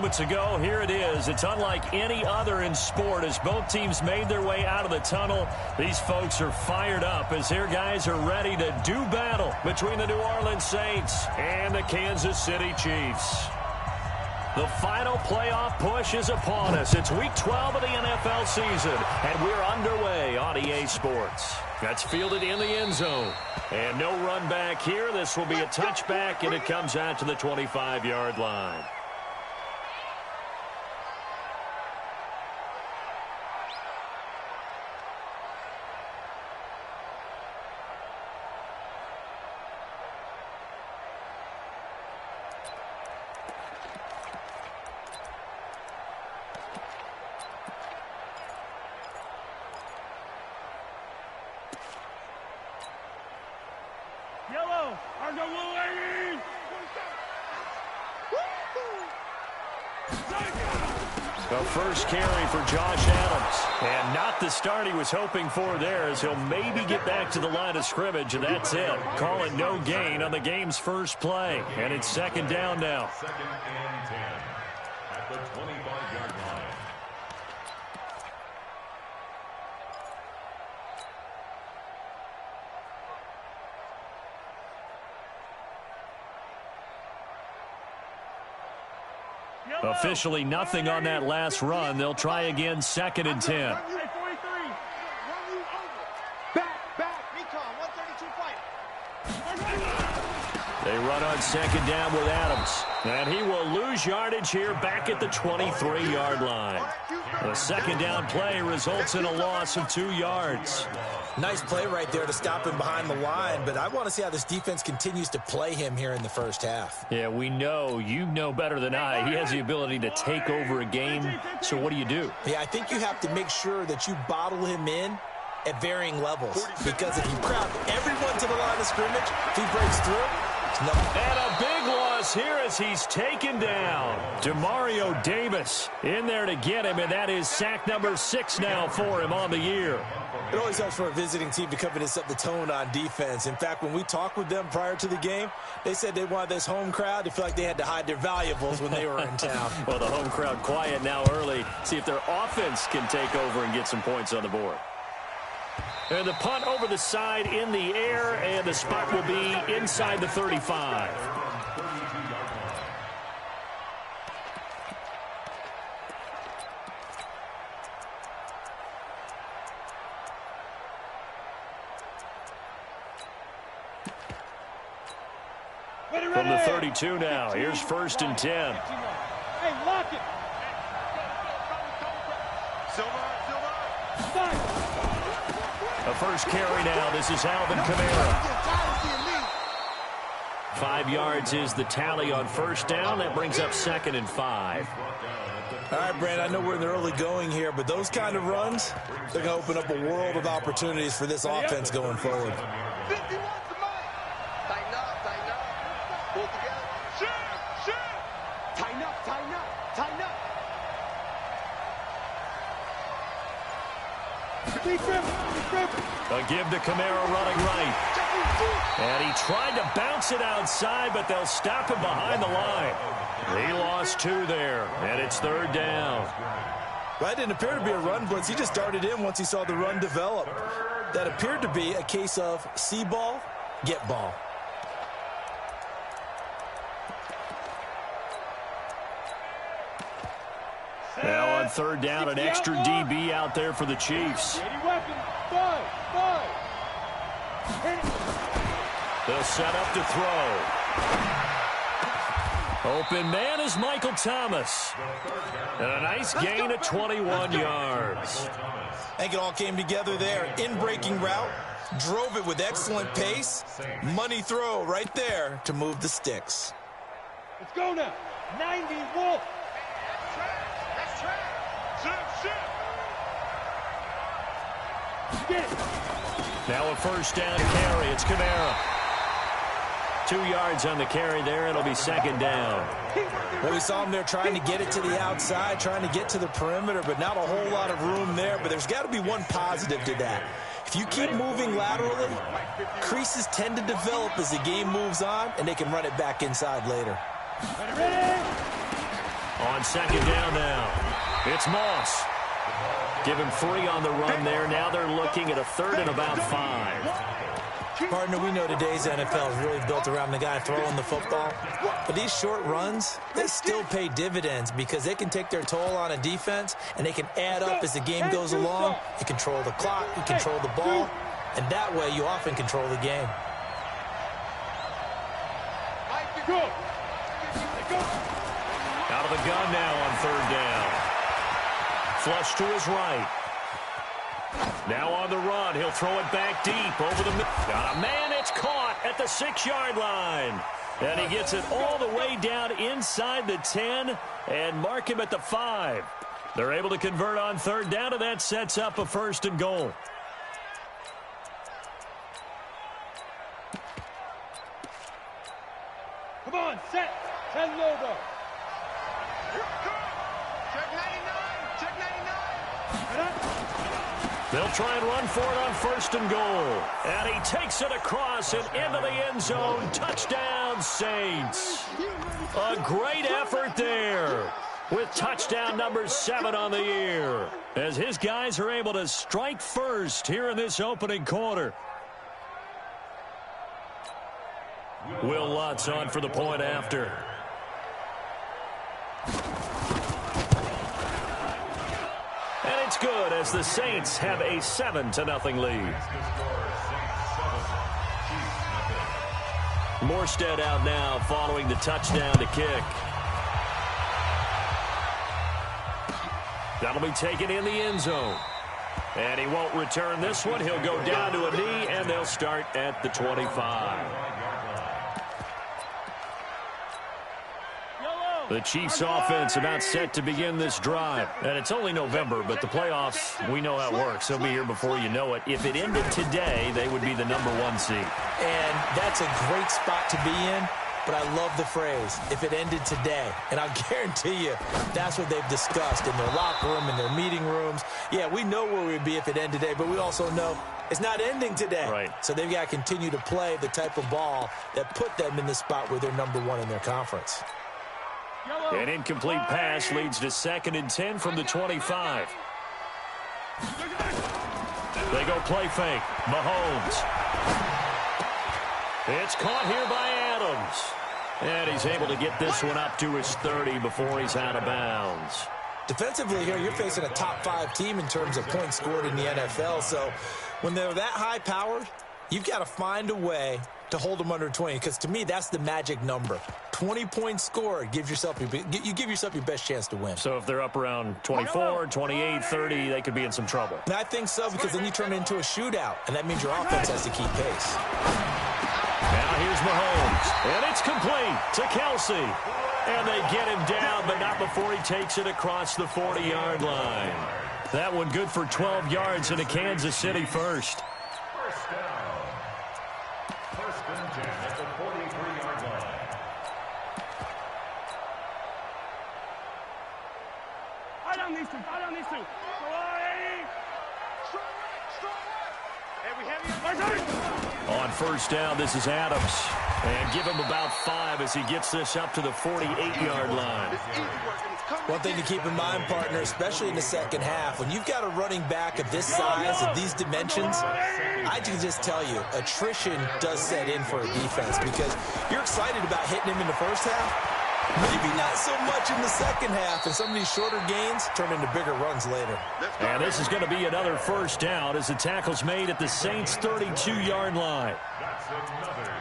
moments ago. Here it is. It's unlike any other in sport as both teams made their way out of the tunnel. These folks are fired up as their guys are ready to do battle between the New Orleans Saints and the Kansas City Chiefs. The final playoff push is upon us. It's Week 12 of the NFL season, and we're underway on EA Sports. That's fielded in the end zone. And no run back here. This will be a touchback, and it comes out to the 25-yard line. Yellow, Argo ladies! The first carry for Josh Adams. And not the start he was hoping for there as he'll maybe get back to the line of scrimmage, and that's it. Call it no gain on the game's first play. And it's second down now. Second and 10 at the 25-yard line. Officially nothing on that last run. They'll try again, second and 10. They run on second down with Adams. And he will lose yardage here back at the 23-yard line. The second down play results in a loss of 2 yards. Nice play right there to stop him behind the line, but I want to see how this defense continues to play him here in the first half. Yeah, we know. You know better than I. He has the ability to take over a game, so what do? Yeah, I think you have to make sure that you bottle him in at varying levels, because if you crowd everyone to the line of scrimmage, if he breaks through, it's nothing. And a big loss here as he's taken down. Demario Davis in there to get him, and that is sack number 6 now for him on the year. It always helps for a visiting team to come in and set the tone on defense. In fact, when we talked with them prior to the game, they said they wanted this home crowd to feel like they had to hide their valuables when they were in town. Well, the home crowd quiet now early. See if their offense can take over and get some points on the board. And the punt over the side in the air, and the spot will be inside the 35. From the 32 now, here's first and 10. Hey, lock it! A first carry now. This is Alvin Kamara. 5 yards is the tally on first down. That brings up second and 5. All right, Brand, I know we're in the early going here, but those kind of runs, they're going to open up a world of opportunities for this offense going forward. A give to Kamara running right. And he tried to bounce it outside, but they'll stop him behind the line. He lost 2 there, and it's third down. That didn't appear to be a run blitz. He just darted in once he saw the run develop. That appeared to be a case of see ball, get ball. Now on third down, an extra DB out there for the Chiefs. They'll set up to throw. Open man is Michael Thomas. And a nice gain of 21 yards. I think it all came together there. In-breaking route. Drove it with excellent pace. Money throw right there to move the sticks. Let's go now. 90 Wolf. Now a first down carry. It's Kamara. 2 yards on the carry there. It'll be second down. Well, we saw him there trying to get it to the outside, trying to get to the perimeter, but not a whole lot of room there. But there's got to be one positive to that. If you keep moving laterally, creases tend to develop as the game moves on, and they can run it back inside later. On second down now, it's Moss. Give him 3 on the run there. Now they're looking at a third and about 5. Partner, we know today's NFL is really built around the guy throwing the football. But these short runs, they still pay dividends because they can take their toll on a defense, and they can add up as the game goes along. You control the clock, you control the ball, and that way you often control the game. Out of the gun now on third down. Flush to his right. Now on the run, he'll throw it back deep over the middle. Got a man, it's caught at the 6-yard line. And he gets it all the way down inside the 10 and mark him at the 5. They're able to convert on third down, and that sets up a 1st and goal. Come on, set. 10 logo. Check 99. Check 99. They'll try and run for it on 1st and goal. And he takes it across and into the end zone. Touchdown, Saints. A great effort there with touchdown number 7 on the year, as his guys are able to strike first here in this opening quarter. Will Lutz on for the point after. And it's good as the Saints have a 7-0 lead. Morstead out now following the touchdown to kick. That'll be taken in the end zone. And he won't return this one. He'll go down to a knee, and they'll start at the 25. The Chiefs offense about set to begin this drive. And it's only November, but the playoffs, we know how it works. They'll be here before you know it. If it ended today, they would be the number 1 seed. And that's a great spot to be in, but I love the phrase, if it ended today. And I'll guarantee you that's what they've discussed in their locker room, in their meeting rooms. Yeah, we know where we'd be if it ended today, but we also know it's not ending today. Right. So they've got to continue to play the type of ball that put them in the spot where they're number 1 in their conference. An incomplete pass leads to 2nd and 10 from the 25. They go play fake. Mahomes. It's caught here by Adams. And he's able to get this one up to his 30 before he's out of bounds. Defensively here, you're facing a top 5 team in terms of points scored in the NFL. So when they're that high-powered, you've got to find a way to hold them under 20, because to me, that's the magic number. 20 points scored, you give yourself your best chance to win. So if they're up around 24, 28, 30, they could be in some trouble. And I think so, because then you turn it into a shootout, and that means your offense has to keep pace. Now here's Mahomes, and it's complete to Kelsey. And they get him down, but not before he takes it across the 40-yard line. That one good for 12 yards into Kansas City first. First down. 1st and 10 at the 43-yard line. I don't need to. On 1st down, this is Adams. And give him about 5 as he gets this up to the 48-yard line. One thing to keep in mind, partner, especially in the second half, when you've got a running back of this size, of these dimensions, I can just tell you, attrition does set in for a defense, because you're excited about hitting him in the first half. Maybe not so much in the second half, and some of these shorter gains turn into bigger runs later. And this is going to be another 1st down as the tackle's made at the Saints' 32-yard line.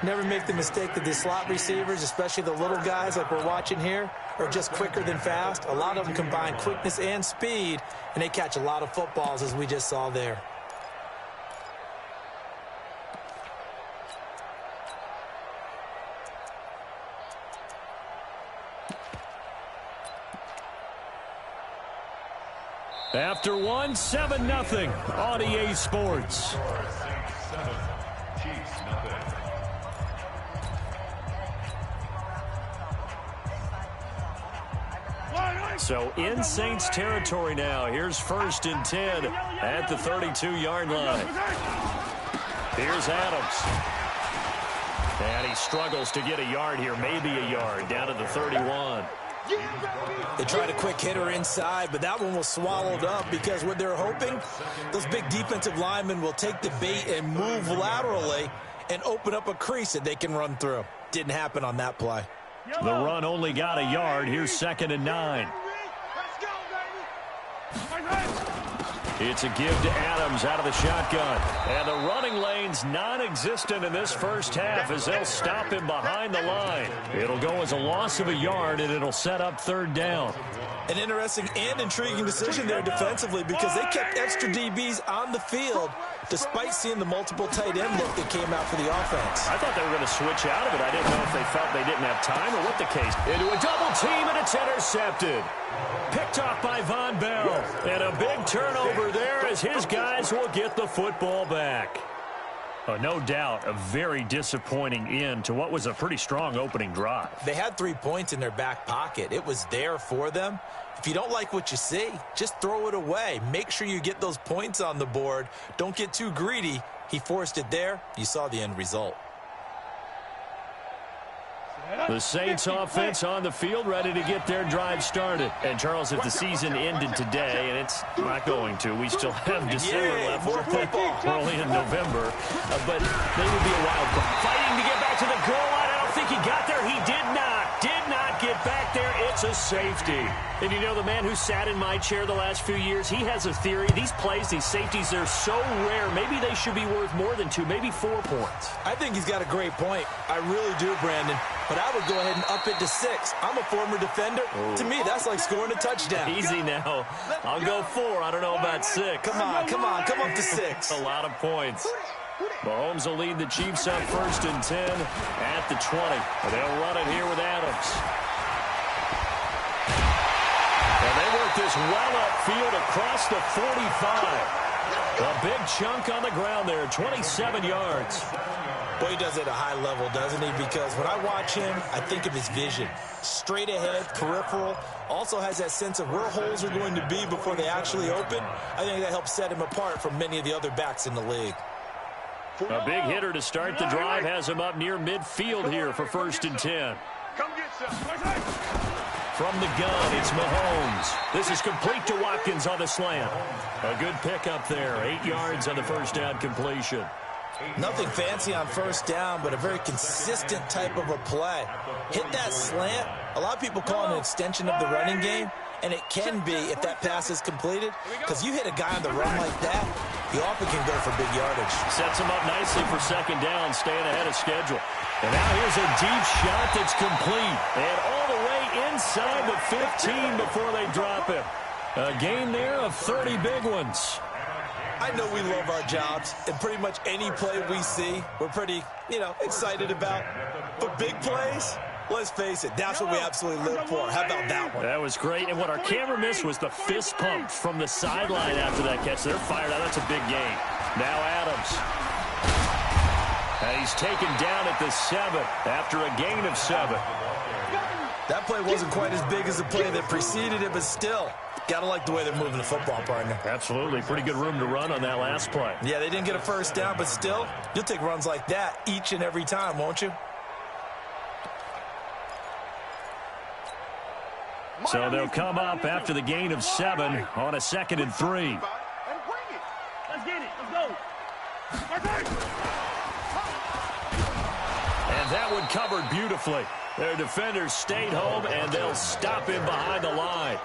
Never make the mistake that the slot receivers, especially the little guys like we're watching here, are just quicker than fast. A lot of them combine quickness and speed, and they catch a lot of footballs, as we just saw there. After 1, 7-0 on EA Sports. So in Saints territory now. Here's 1st and 10 at the 32-yard line. Here's Adams. And he struggles to get a yard here, maybe a yard, down to the 31. They tried a quick hitter inside, but that one was swallowed up because what they're hoping, those big defensive linemen will take the bait and move laterally and open up a crease that they can run through. Didn't happen on that play. The run only got a yard. Here's 2nd and 9. It's a give to Adams out of the shotgun. And the running lane's non-existent in this first half as they'll stop him behind the line. It'll go as a loss of a yard, and it'll set up 3rd down. An interesting and intriguing decision there defensively because they kept extra DBs on the field despite seeing the multiple tight end look that came out for the offense. I thought they were going to switch out of it. I didn't know if they felt they didn't have time or what the case. Into a double team, and it's intercepted. Picked off by Von Bell. And a big turnover there as his guys will get the football back. Oh, no doubt a very disappointing end to what was a pretty strong opening drive. They had 3 points in their back pocket. It was there for them. If you don't like what you see, just throw it away. Make sure you get those points on the board. Don't get too greedy. He forced it there. You saw the end result. The Saints offense on the field, ready to get their drive started. And, Charles, if the season ended today, and it's not going to, we still have December left. More football. We're only in November. But they would be a wild card. Fighting to get back to the goal line. I don't think he got there. He did not get back there. It's a safety. And you know, the man who sat in my chair the last few years, he has a theory. These plays, these safeties, they're so rare. Maybe they should be worth more than 2, maybe 4 points. I think he's got a great point. I really do, Brandon. But I would go ahead and up it to 6. I'm a former defender. Ooh. To me, that's like scoring a touchdown. Easy now. I'll go 4. I don't know about 6. Come on. Come up to 6. A lot of points. Mahomes will lead the Chiefs up 1st and 10 at the 20. And they'll run it here with Adams. And they work this well upfield across the 45. A big chunk on the ground there, 27 yards. Boy, he does it at a high level, doesn't he? Because when I watch him, I think of his vision. Straight ahead, peripheral. Also has that sense of where holes are going to be before they actually open. I think that helps set him apart from many of the other backs in the league. A big hitter to start the drive has him up near midfield here for 1st and 10. Come get some. From the gun, it's Mahomes. This is complete to Watkins on the slant. A good pickup there. 8 yards on the first down completion. Nothing fancy on first down, but a very consistent type of a play. Hit that slant. A lot of people call it an extension of the running game, and it can be if that pass is completed, because you hit a guy on the run like that, you often can go for big yardage. Sets him up nicely for 2nd down, staying ahead of schedule. And now here's a deep shot that's complete. And all the way inside the 15 before they drop him. A gain there of 30 big ones. I know we love our jobs, and pretty much any play we see, we're pretty, excited about. But big plays, let's face it, that's what we absolutely live for. How about that one? That was great. And what our camera missed was the fist pump from the sideline after that catch. They're fired out. That's a big gain. Now Adams. And he's taken down at the 7 after a gain of 7. That play wasn't quite as big as the play that preceded it, but still, got to like the way they're moving the football, partner. Absolutely. Pretty good room to run on that last play. Yeah, they didn't get a first down, but still, you'll take runs like that each and every time, won't you? So they'll come up after the gain of 7 on a 2nd and 3. Let's get it. Let's go. And that one covered beautifully. Their defenders stayed home, and they'll stop him behind the line.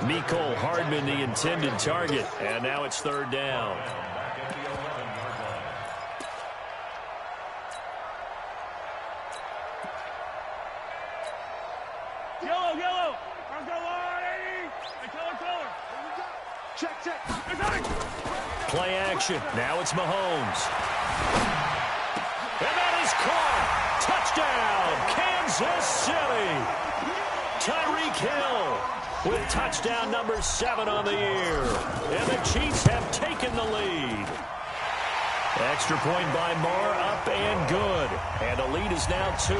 Mecole Hardman, the intended target. And now it's 3rd down. Yellow. Let's go, Lord. Color. Check. Play action. Now it's Mahomes. And that is caught. Touchdown, Kansas City. Tyreek Hill with touchdown number 7 on the year. And the Chiefs have taken the lead. Extra point by Marr, up and good. And the lead is now 2.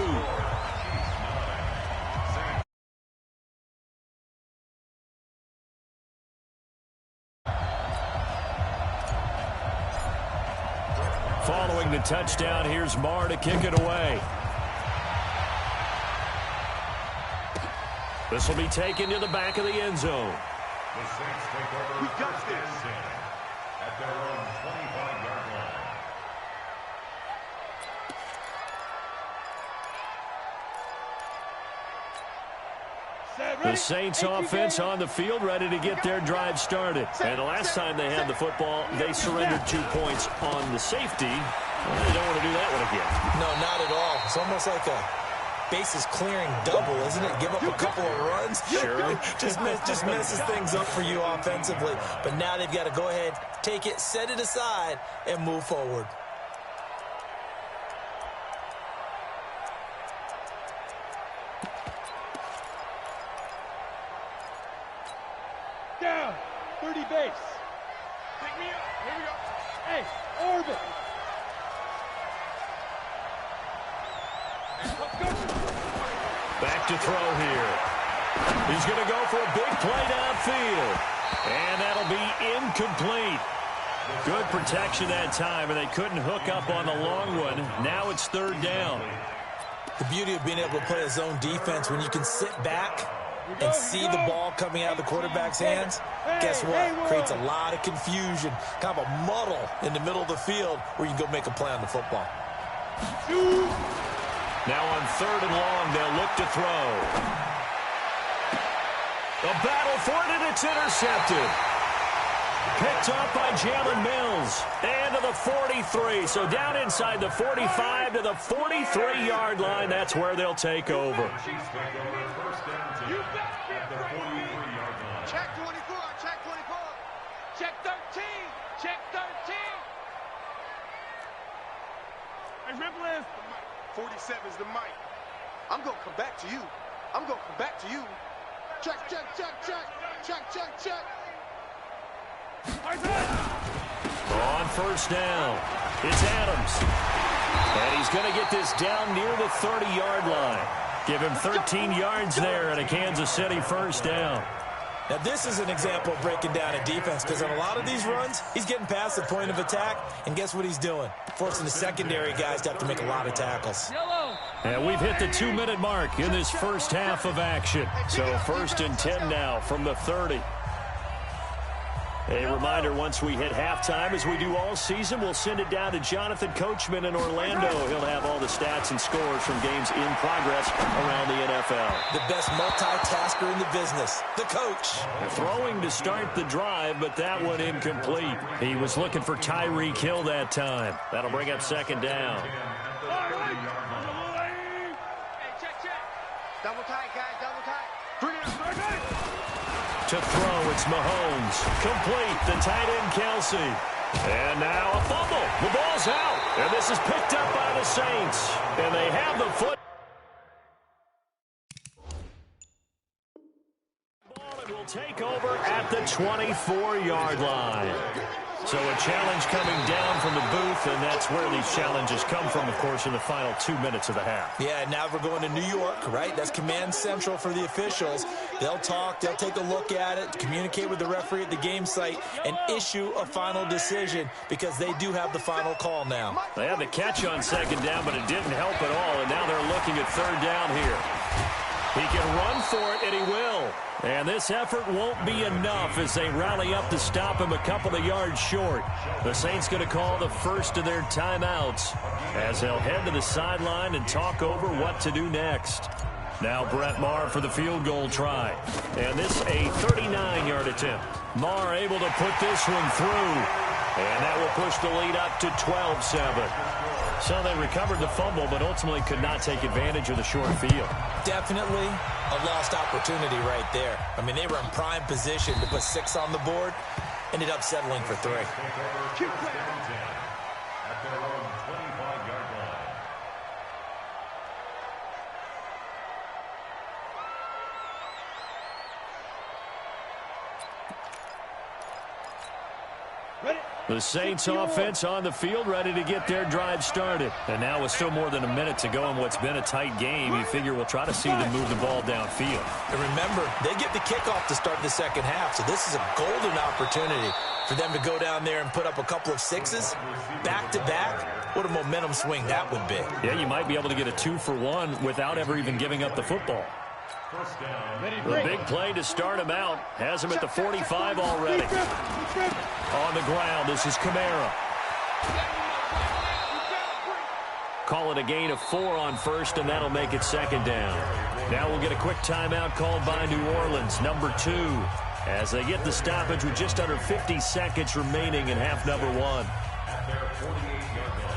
Following the touchdown, here's Marr to kick it away. This will be taken to the back of the end zone. The Saints take over first and 10 at their own 25-yard line. The Saints offense on the field, ready to get their drive started. And the last time they had the football, they surrendered 2 points on the safety. Well, they don't want to do that one again. No, not at all. It's almost like a bases clearing double, isn't it? Give up a couple of runs. Sure. just messes things up for you offensively. But now they've got to go ahead, take it, set it aside, and move forward. Down. 30 base. Pick me up. Here we go. Hey, orbit. Back to throw here. He's going to go for a big play downfield. And that'll be incomplete. Good protection that time, and they couldn't hook up on the long one. Now it's third down. The beauty of being able to play a zone defense when you can sit back and see the ball coming out of the quarterback's hands, guess what? Creates a lot of confusion, kind of a muddle in the middle of the field where you can go make a play on the football. Now on third and long, they'll look to throw. A battle for it, and it's intercepted. Picked off by Jalen Mills. And to the 43. So down inside the 45 to the 43-yard line. That's where they'll take over. Check 24. Check 24. Check 13. Check 13. Hey, Ripple 47's the mic. I'm going to come back to you. I'm going to come back to you. Check, check, check, check. Check, check, check. On first down, it's Adams. And he's going to get this down near the 30-yard line. Give him 13 yards there and a Kansas City first down. Now, this is an example of breaking down a defense because on a lot of these runs, he's getting past the point of attack, and guess what he's doing? Forcing the secondary guys to have to make a lot of tackles. And we've hit the 2-minute mark in this first half of action. So first and 10 now from the 30. A reminder, once we hit halftime, as we do all season, we'll send it down to Jonathan Coachman in Orlando. He'll have all the stats and scores from games in progress around the NFL. The best multitasker in the business, the coach. Throwing to start the drive, but that one incomplete. He was looking for Tyreek Hill that time. That'll bring up second down. Hey, check, check. Double tight, guys. Double tight. Bring it. To throw, it's Mahomes. Complete, the tight end, Kelsey. And now a fumble. The ball's out. And this is picked up by the Saints. And they have the foot. Ball and will take over at the 24-yard line. So a challenge coming down from the booth, and that's where these challenges come from, of course, in the final 2 minutes of the half. Yeah, now we're going to New York, right? That's command central for the officials. They'll talk, they'll take a look at it, communicate with the referee at the game site, and issue a final decision because they do have the final call now. They had the catch on second down, but it didn't help at all, and now they're looking at third down here. He can run for it, and he will. And this effort won't be enough as they rally up to stop him a couple of yards short. The Saints going to call the first of their timeouts as they'll head to the sideline and talk over what to do next. Now Brett Maher for the field goal try. And this a 39-yard attempt. Maher able to put this one through. And that will push the lead up to 12-7. So they recovered the fumble, but ultimately could not take advantage of the short field. Definitely a lost opportunity right there. I mean, they were in prime position to put 6 on the board. Ended up settling for 3. At their own 25-yard line. The Saints offense on the field, ready to get their drive started. And now with still more than a minute to go in what's been a tight game, you figure we'll try to see them move the ball downfield. And remember, they get the kickoff to start the second half, so this is a golden opportunity for them to go down there and put up a couple of 6s back-to-back. What a momentum swing that would be. Yeah, you might be able to get a 2-for-1 without ever even giving up the football. First down. The big play to start him out has him at the 45 already. On the ground, this is Kamara. Call it a gain of 4 on first, and that'll make it second down. Now we'll get a quick timeout called by New Orleans, number 2, as they get the stoppage with just under 50 seconds remaining in half number 1. At their 48-yard line.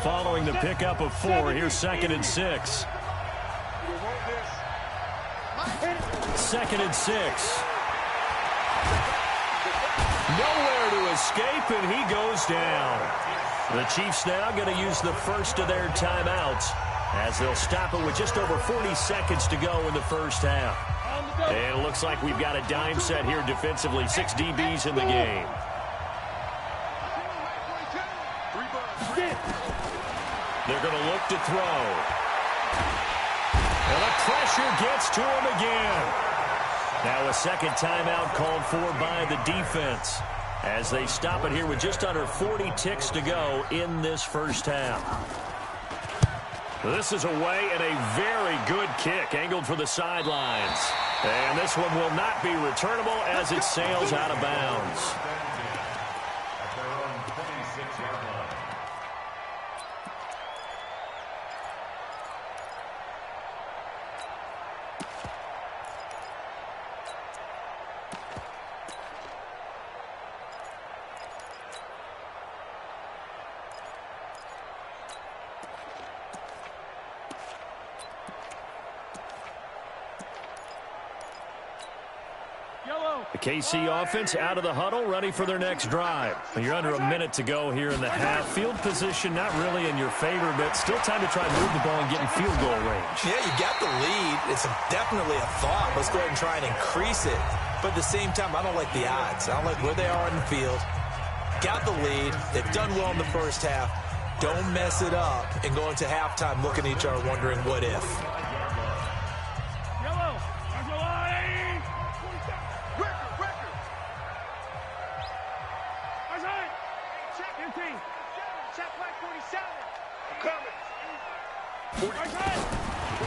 Following the pickup of 4, here's 2nd and 6. 2nd and 6. Nowhere to escape, and he goes down. The Chiefs now going to use the first of their timeouts as they'll stop it with just over 40 seconds to go in the first half. And it looks like we've got a dime set here defensively. 6 DBs in the game. They're going to look to throw. And the pressure gets to him again. Now a second timeout called for by the defense as they stop it here with just under 40 ticks to go in this first half. This is away and a very good kick angled for the sidelines. And this one will not be returnable as it sails out of bounds. At their own 26-yard line. The KC offense out of the huddle, ready for their next drive. You're under a minute to go here in the half. Field position not really in your favor, but still time to try and move the ball and get in field goal range. Yeah, you got the lead. It's definitely a thought. Let's go ahead and try and increase it. But at the same time, I don't like the odds. I don't like where they are in the field. Got the lead. They've done well in the first half. Don't mess it up and go into halftime looking at each other wondering what if.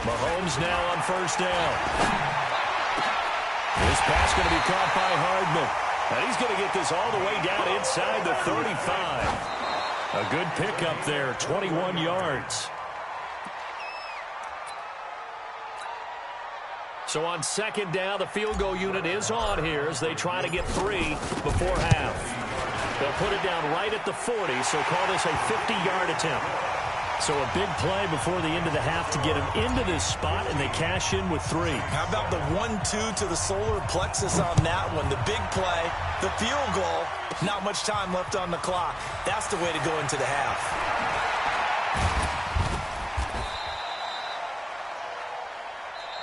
Mahomes now on first down. This pass going to be caught by Hardman. And he's going to get this all the way down inside the 35. A good pickup there, 21 yards. So on second down, the field goal unit is on here as they try to get 3 before half. They'll put it down right at the 40, so call this a 50-yard attempt. So a big play before the end of the half to get him into this spot, and they cash in with 3. How about the 1-2 to the solar plexus on that one? The big play, the field goal, not much time left on the clock. That's the way to go into the half.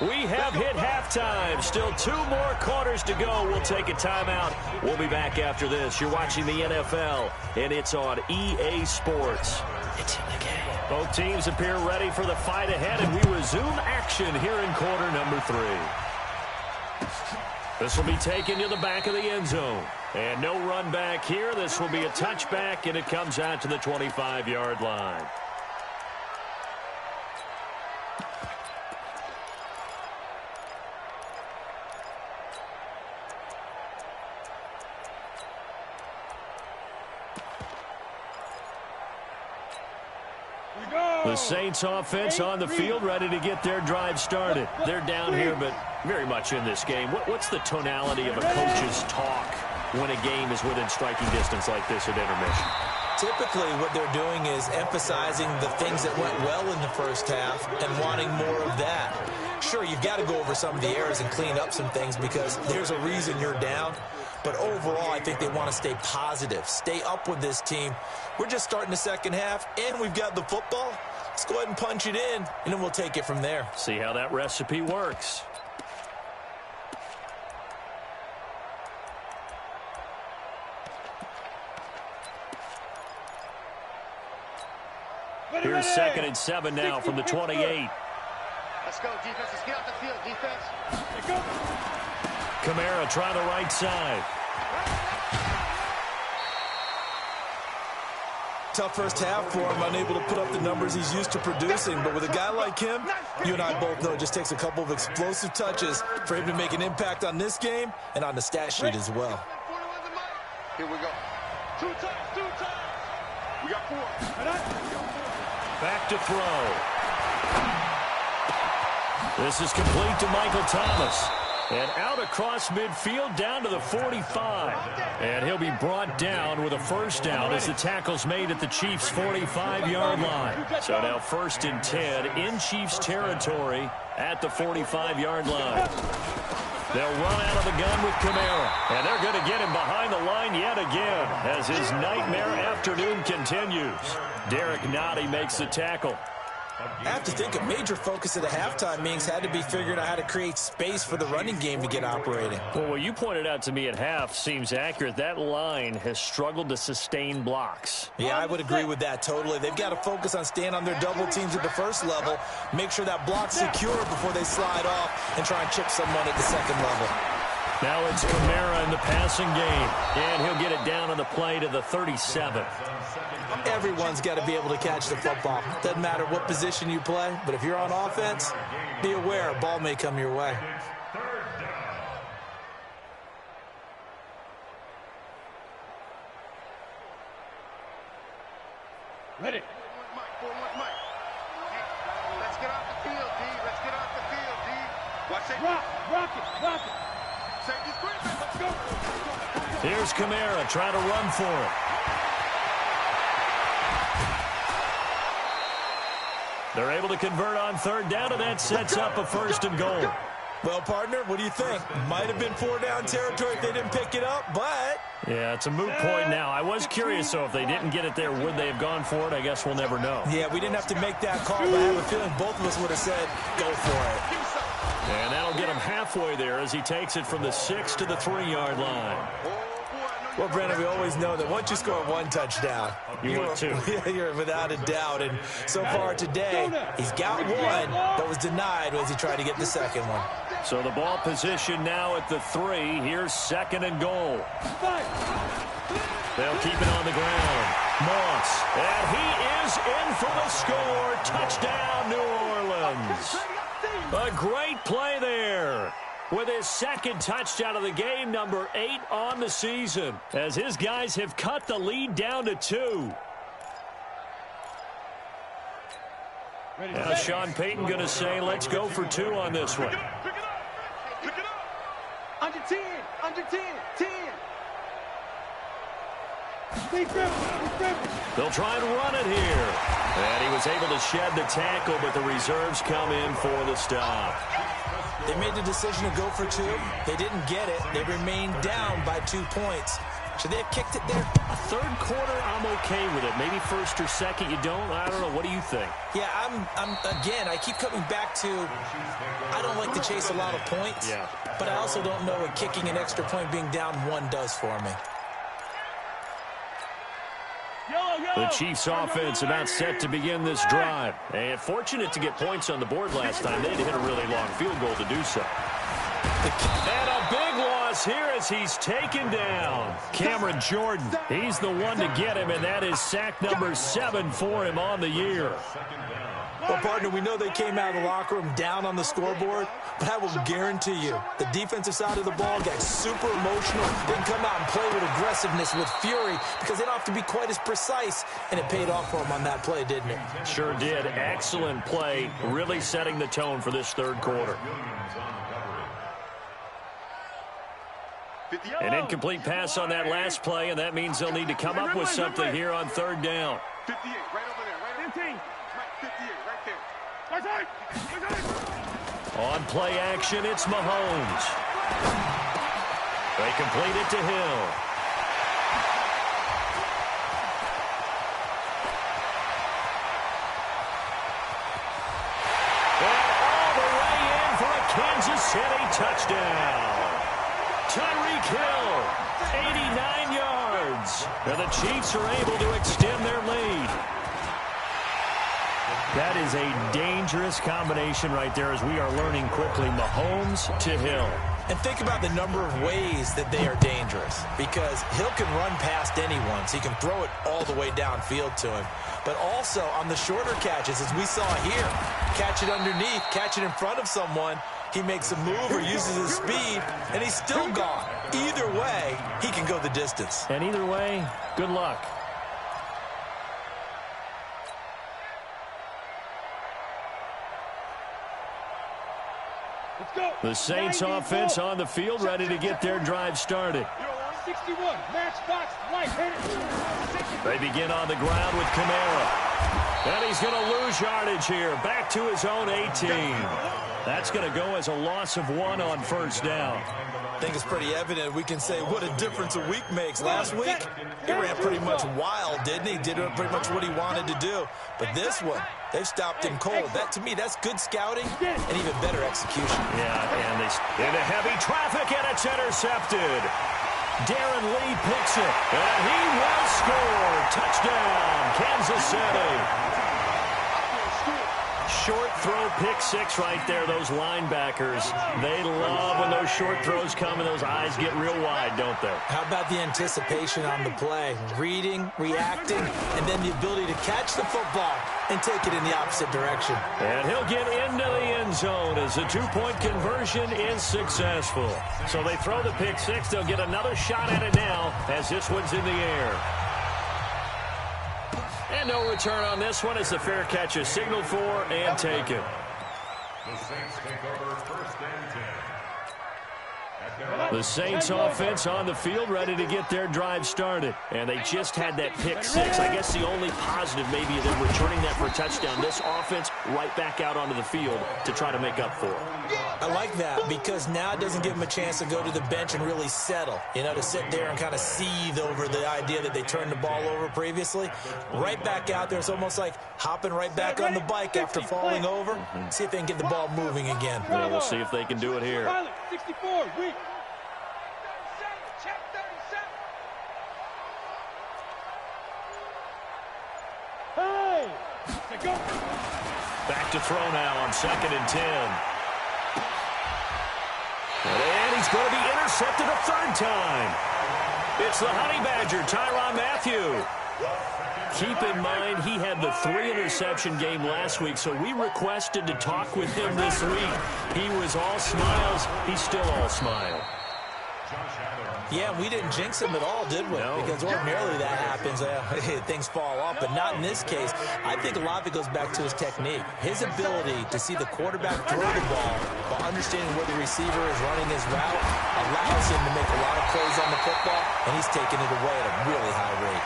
We have hit halftime. Still 2 more quarters to go. We'll take a timeout. We'll be back after this. You're watching the NFL, and it's on EA Sports. It's in the game. Both teams appear ready for the fight ahead, and we resume action here in quarter number 3. This will be taken to the back of the end zone. And no run back here. This will be a touchback, and it comes out to the 25-yard line. The Saints offense on the field, ready to get their drive started. They're down here, but very much in this game. What's the tonality of a coach's talk when a game is within striking distance like this at intermission? Typically, what they're doing is emphasizing the things that went well in the first half and wanting more of that. Sure, you've got to go over some of the errors and clean up some things because there's a reason you're down. But overall, I think they want to stay positive, stay up with this team. We're just starting the second half, and we've got the football. Let's go ahead and punch it in, and then we'll take it from there. See how that recipe works. Here's 2nd and 7 now from the 28. Let's go, defense. Let's get out the field, defense. Let's go. Kamara trying the right side. Tough first half for him, unable to put up the numbers he's used to producing. But with a guy like him, you and I both know it just takes a couple of explosive touches for him to make an impact on this game and on the stat sheet as well. Here we go. Two times. We got 4. Back to throw. This is complete to Michael Thomas. And out across midfield down to the 45. And he'll be brought down with a first down as the tackle's made at the Chiefs' 45-yard line. So now 1st and 10 in Chiefs territory at the 45-yard line. They'll run out of the gun with Kamara. And they're going to get him behind the line yet again as his nightmare afternoon continues. Derek Nottie makes the tackle. I have to think a major focus at the halftime meetings had to be figuring out how to create space for the running game to get operating. Well, what you pointed out to me at half seems accurate. That line has struggled to sustain blocks. Yeah, I would agree with that totally. They've got to focus on staying on their double teams at the first level, make sure that block's secure before they slide off and try and chip someone at the second level. Now it's Kamara in the passing game, and he'll get it down on the play to the 37. Everyone's got to be able to catch the football. Doesn't matter what position you play, but if you're on offense, be aware a ball may come your way. Ready. Mike. Let's get off the field, D. Let's get off the field, D. Watch it. Rock it. Safety screen, let's go. Here's Kamara trying to run for it. They're able to convert on 3rd down, and that sets up a 1st and goal. Well, partner, what do you think? Might have been 4 down territory if they didn't pick it up, but... Yeah, it's a moot point now. I was curious, so if they didn't get it there, would they have gone for it? I guess we'll never know. Yeah, we didn't have to make that call, but I have a feeling both of us would have said, go for it. And that'll get him halfway there as he takes it from the 6 to the 3-yard line. Well, Brandon, we always know that once you score 1 touchdown, want 2. You're without a doubt. And so far today, he's got 1 that was denied as he tried to get the second one. So the ball position now at the 3. Here's 2nd and goal. They'll keep it on the ground. Moss. And he is in for the score. Touchdown, New Orleans. A great play there. With his 2nd touchdown of the game, number 8 on the season, as his guys have cut the lead down to 2. Now Sean Payton going to say, let's go for 2 on this one. Pick it up. Under 10. 10. They'll try and run it here. And he was able to shed the tackle, but the reserves come in for the stop. They made the decision to go for 2. They didn't get it. They remained down by 2 points. Should they have kicked it there? A 3rd quarter, I'm okay with it. Maybe 1st or 2nd, you don't? I don't know. What do you think? Yeah, again, I keep coming back to I don't like to chase a lot of points. Yeah. But I also don't know what kicking an extra point being down 1 does for me. The Chiefs offense about set to begin this drive. And fortunate to get points on the board last time. They had to hit a really long field goal to do so. And a big loss here as he's taken down. Cameron Jordan, he's the one to get him, and that is sack number 7 for him on the year. Well, partner, we know they came out of the locker room down on the scoreboard, but I will guarantee you the defensive side of the ball got super emotional. They can come out and play with aggressiveness, with fury, because they don't have to be quite as precise, and it paid off for them on that play, didn't it? Sure did. Excellent play, really setting the tone for this 3rd quarter. An incomplete pass on that last play, and that means they'll need to come up with something here on 3rd down. 58, right over there, right 15. 58, right there. On play action, it's Mahomes. They complete it to Hill. And all the way in for a Kansas City touchdown. Tyreek Hill, 89 yards. And the Chiefs are able to extend their lead. That is a dangerous combination right there as we are learning quickly. Mahomes to Hill. And think about the number of ways that they are dangerous, because Hill can run past anyone, so he can throw it all the way downfield to him. But also on the shorter catches, as we saw here, catch it underneath, catch it in front of someone, he makes a move or uses his speed, and he's still gone. Either way, he can go the distance. And either way, good luck. The Saints offense on the field, ready to get their drive started. 61, match box, right, hit it. They begin on the ground with Kamara. And he's going to lose yardage here, back to his own 18. That's going to go as a loss of 1 on first down. I think it's pretty evident. We can say what a difference a week makes. Last week, he ran pretty much wild, didn't he? Did pretty much what he wanted to do. But this one, they've stopped him cold. That, to me, that's good scouting and even better execution. Yeah, and they into heavy traffic, and it's intercepted. Darren Lee picks it, and he will score. Touchdown, Kansas City. Short throw, pick six right there. Those linebackers, they love when those short throws come and those eyes get real wide, don't they? How about the anticipation on the play? Reading, reacting, and then the ability to catch the football and take it in the opposite direction. And he'll get into the end zone as the two-point conversion is successful. So they throw the pick six. They'll get another shot at it now as this one's in the air. And no return on this one as the fair catch is signaled for and taken. The Saints take over first and 10. The Saints offense on the field, ready to get their drive started. And they just had that pick six. I guess the only positive maybe is them returning that for a touchdown. This offense right back out onto the field to try to make up for it. I like that because now it doesn't give them a chance to go to the bench and really settle. You know, to sit there and kind of seethe over the idea that they turned the ball over previously. Right back out there. It's almost like hopping right back on the bike after falling over. See if they can get the ball moving again. Yeah, we'll see if they can do it here. 64, weak. Back to throw now on 2nd and 10. And he's going to be intercepted a third time. It's the Honey Badger, Tyrann Mathieu. Keep in mind, he had the 3-interception game last week, so we requested to talk with him this week. He was all smiles. He's still all smile. Yeah, we didn't jinx him at all, did we? No. Because ordinarily that happens. Things fall off, but not in this case. I think a lot of it goes back to his technique. His ability to see the quarterback throw the ball while understanding where the receiver is running his route allows him to make a lot of plays on the football, and he's taking it away at a really high rate.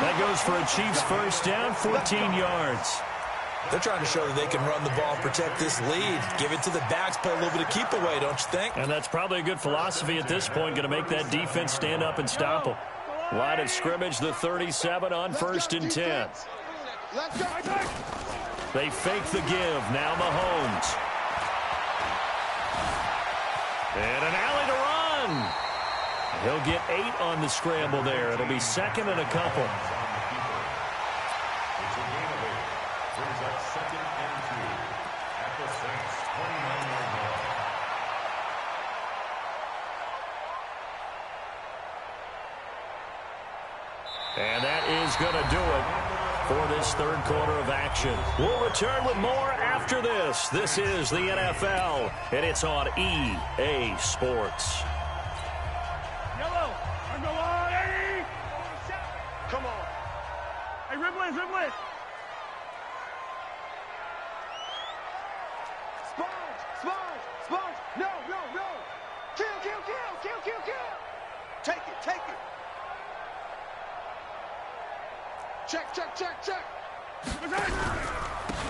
That goes for a Chiefs first down, 14 yards. They're trying to show that they can run the ball and protect this lead. Give it to the backs, play a little bit of keep away, don't you think? And that's probably a good philosophy at this point, going to make that defense stand up and stop them. Line of scrimmage, the 37 on 1st and 10. They fake the give. Now Mahomes. And an alley to run. He'll get 8 on the scramble there. It'll be 2nd and a couple. And that is going to do it for this third quarter of action. We'll return with more after this. This is the NFL, and it's on EA Sports. Yellow, underline. Come on. Hey, Rimlin. Sponge. No. Kill. Take it. Check.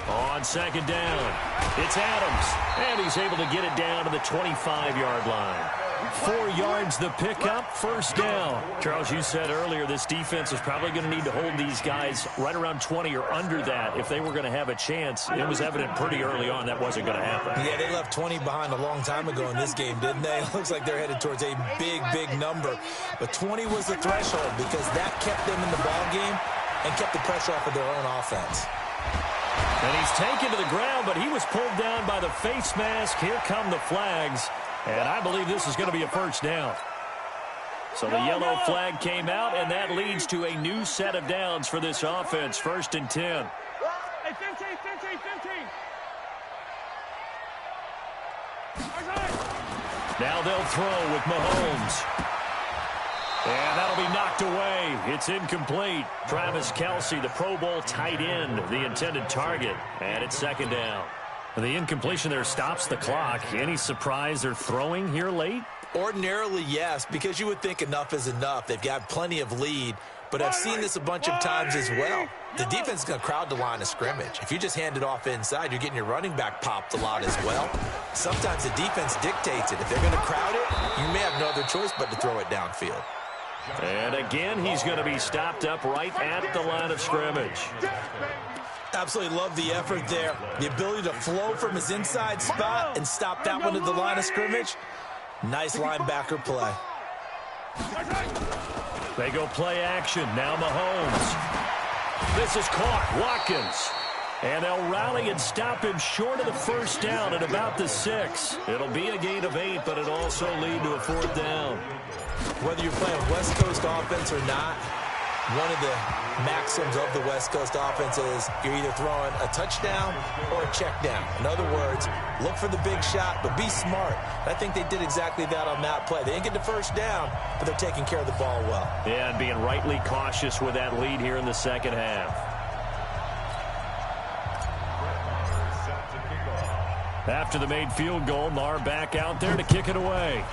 On 2nd down, it's Adams, and he's able to get it down to the 25-yard line. 4 yards the pickup, first down. Charles, you said earlier this defense is probably going to need to hold these guys right around 20 or under that if they were going to have a chance. It was evident pretty early on that wasn't going to happen. Yeah, they left 20 behind a long time ago in this game, didn't they? It looks like they're headed towards a big number. But 20 was the threshold because that kept them in the ball game and kept the pressure off of their own offense. And he's taken to the ground, but he was pulled down by the face mask. Here come the flags. And I believe this is going to be a first down. So the yellow flag came out, and that leads to a new set of downs for this offense. 1st and 10. Hey, 15. Now they'll throw with Mahomes. And that'll be knocked away. It's incomplete. Travis Kelce, the Pro Bowl tight end, the intended target. And it's 2nd down. The incompletion there stops the clock. Any surprise they're throwing here late? Ordinarily, yes, because you would think enough is enough. They've got plenty of lead, but I've seen this a bunch of times as well. The defense is going to crowd the line of scrimmage. If you just hand it off inside, you're getting your running back popped a lot as well. Sometimes the defense dictates it. If they're going to crowd it, you may have no other choice but to throw it downfield. And again, he's going to be stopped up right at the line of scrimmage. Absolutely love the effort there. The ability to flow from his inside spot and stop that one at the line of scrimmage. Nice linebacker play. They go play action. Now Mahomes. This is caught. Watkins. And they'll rally and stop him short of the first down at about the 6. It'll be a gain of 8, but it'll also lead to a 4th down. Whether you're playing West Coast offense or not, one of the maxims of the West Coast offense is you're either throwing a touchdown or a check down. In other words, look for the big shot, but be smart. I think they did exactly that on that play. They didn't get the first down, but they're taking care of the ball well. Yeah, and being rightly cautious with that lead here in the 2nd half. After the made field goal, Marr back out there to kick it away.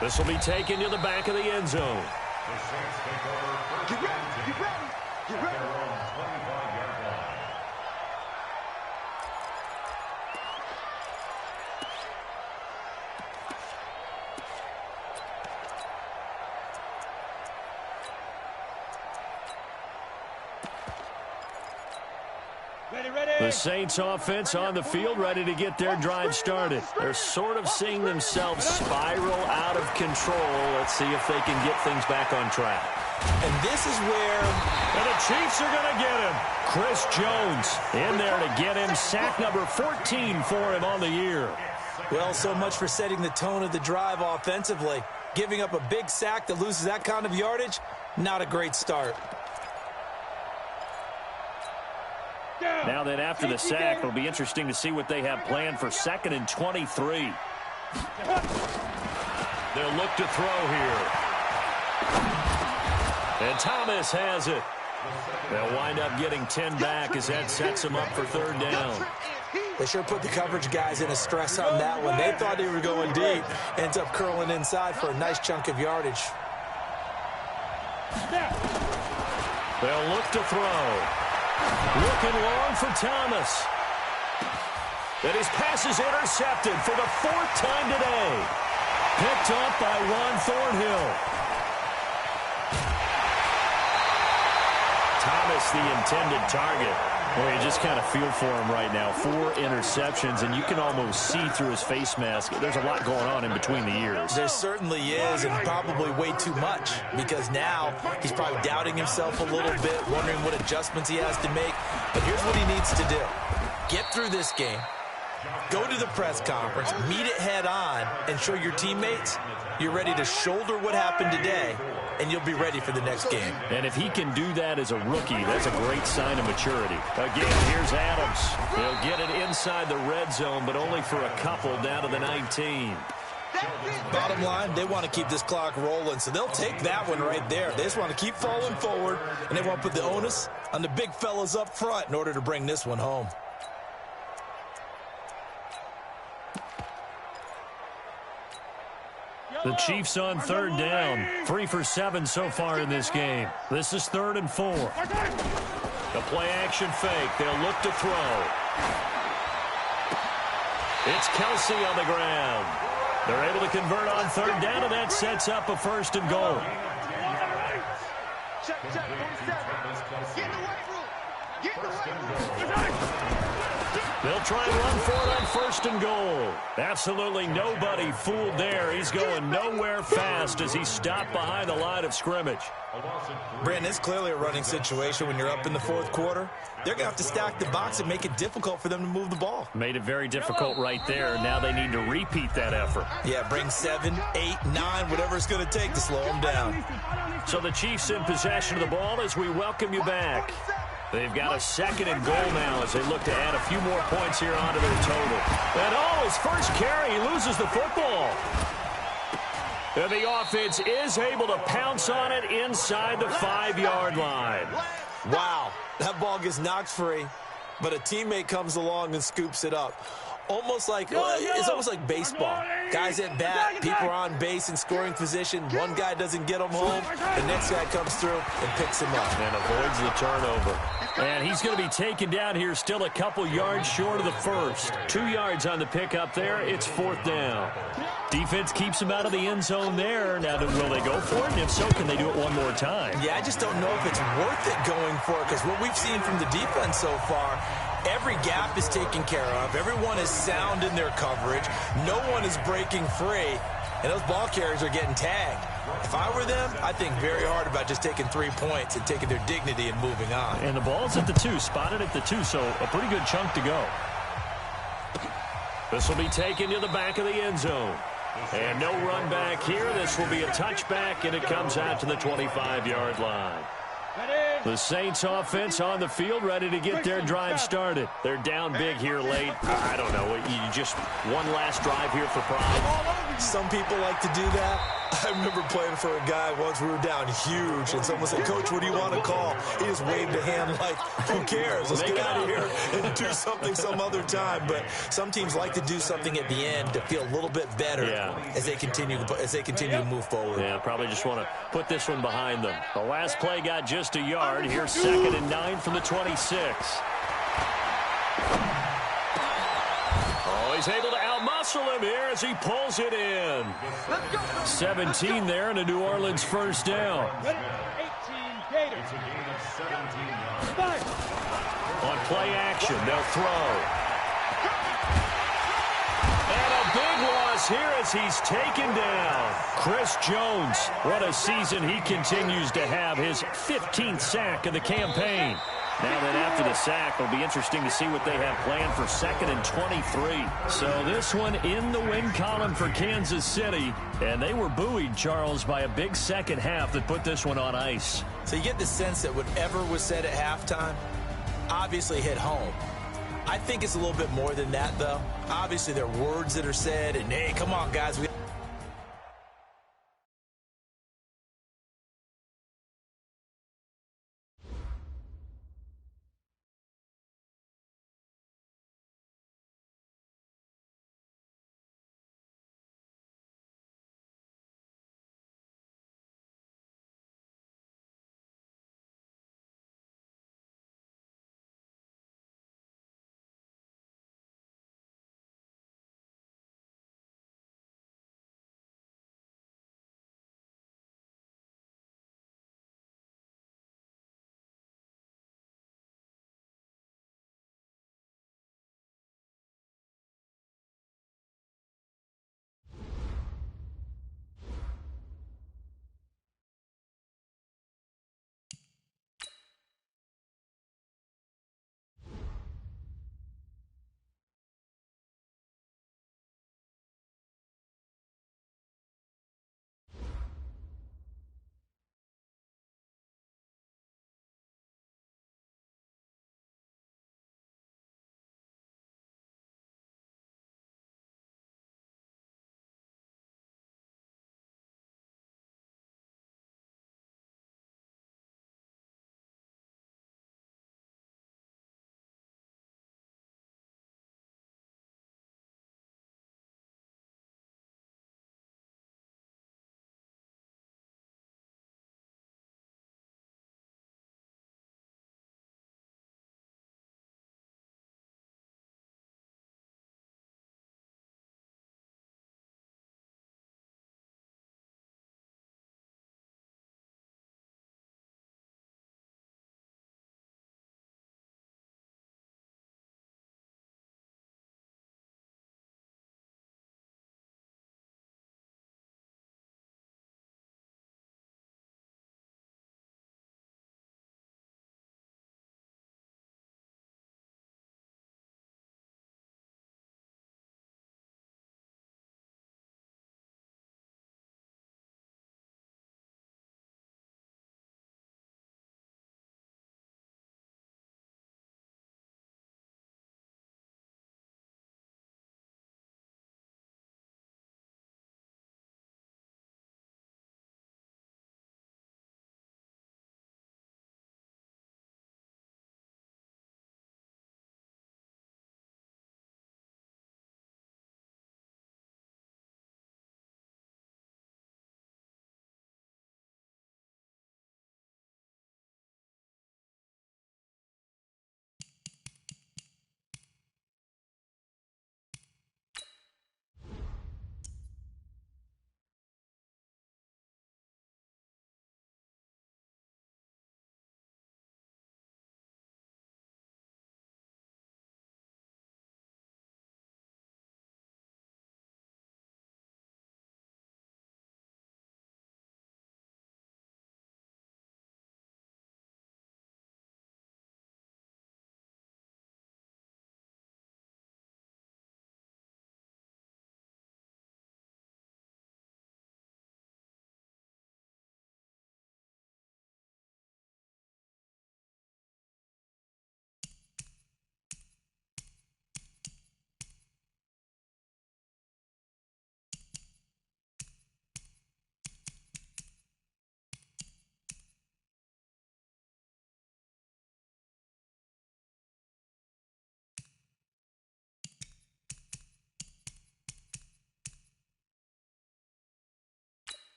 This will be taken to the back of the end zone. Get ready. The Saints offense on the field, ready to get their drive started. They're sort of seeing themselves spiral out of control. Let's see if they can get things back on track. And this is where... And the Chiefs are going to get him. Chris Jones in there to get him. Sack number 14 for him on the year. Well, so much for setting the tone of the drive offensively. Giving up a big sack that loses that kind of yardage, not a great start. Now that after the sack, it'll be interesting to see what they have planned for 2nd and 23. They'll look to throw here. And Thomas has it. They'll wind up getting 10 back as that sets them up for 3rd down. They sure put the coverage guys in a stress on that one. They thought they were going deep. Ends up curling inside for a nice chunk of yardage. They'll look to throw. Looking long for Thomas. And his pass is intercepted for the 4th time today. Picked up by Ron Thornhill. Thomas, the intended target. Boy, you just kind of feel for him right now. 4 interceptions, and you can almost see through his face mask. There's a lot going on in between the ears. There certainly is, and probably way too much, because now he's probably doubting himself a little bit, wondering what adjustments he has to make. But here's what he needs to do. Get through this game, go to the press conference, meet it head on, and show your teammates you're ready to shoulder what happened today, and you'll be ready for the next game. And if he can do that as a rookie, that's a great sign of maturity. Again, here's Adams. He'll get it inside the red zone, but only for a couple down to the 19. Bottom line, they want to keep this clock rolling, so they'll take that one right there. They just want to keep falling forward, and they want to put the onus on the big fellas up front in order to bring this one home. The Chiefs on 3rd down. 3 for 7 so far in this game. This is 3rd and 4. The play action fake. They'll look to throw. It's Kelce on the ground. They're able to convert on 3rd down, and that sets up a 1st and goal. Check, 47. Get in the weight room. They'll try and run for it on first and goal. Absolutely nobody fooled there. He's going nowhere fast as he stopped behind the line of scrimmage. Brandon, it's clearly a running situation when you're up in the fourth quarter. They're going to have to stack the box and make it difficult for them to move the ball. Made it very difficult right there. Now they need to repeat that effort. Yeah, bring 7, 8, 9, whatever it's going to take to slow them down. So the Chiefs in possession of the ball as we welcome you back. They've got a second and goal now as they look to add a few more points here onto their total. And his first carry, he loses the football. And the offense is able to pounce on it inside the 5-yard line. Wow, that ball gets knocked free, but a teammate comes along and scoops it up. It's almost like baseball. Guys at bat, people are on base in scoring position. One guy doesn't get him home. The next guy comes through and picks him up. And avoids the turnover. And he's going to be taken down here still a couple yards short of the first. 2 yards on the pickup there. It's fourth down. Defense keeps him out of the end zone there. Now, will they go for it? And if so, can they do it one more time? Yeah, I just don't know if it's worth it going for it because what we've seen from the defense so far, every gap is taken care of. Everyone is sound in their coverage. No one is breaking free. And those ball carriers are getting tagged. If I were them, I'd think very hard about just taking 3 points and taking their dignity and moving on. And the ball's at the 2, spotted at the 2, so a pretty good chunk to go. This will be taken to the back of the end zone. And no run back here. This will be a touchback, and it comes out to the 25-yard line. The Saints offense on the field, ready to get their drive started. They're down big here late. I don't know. You just one last drive here for pride. Some people like to do that. I remember playing for a guy once. We were down huge, and someone said, "Coach, what do you want to call?" He just waved a hand like, "Who cares? Let's get out of here and do something some other time." But some teams like to do something at the end to feel a little bit better as they continue to move forward. Yeah, probably just want to put this one behind them. The last play got just a yard. Here's 2nd and 9 from the 26. Oh, he's able to outmuscle him here as he pulls it in. 17 there and a New Orleans first down. 18 Gators. On play action, they'll throw. And a big loss here as he's taken down. Chris Jones, what a season he continues to have, his 15th sack of the campaign. Now then, after the sack, it'll be interesting to see what they have planned for 2nd and 23. So this one in the win column for Kansas City. And they were buoyed, Charles, by a big second half that put this one on ice. So you get the sense that whatever was said at halftime obviously hit home. I think it's a little bit more than that, though. Obviously, there are words that are said, and, hey, come on, guys, we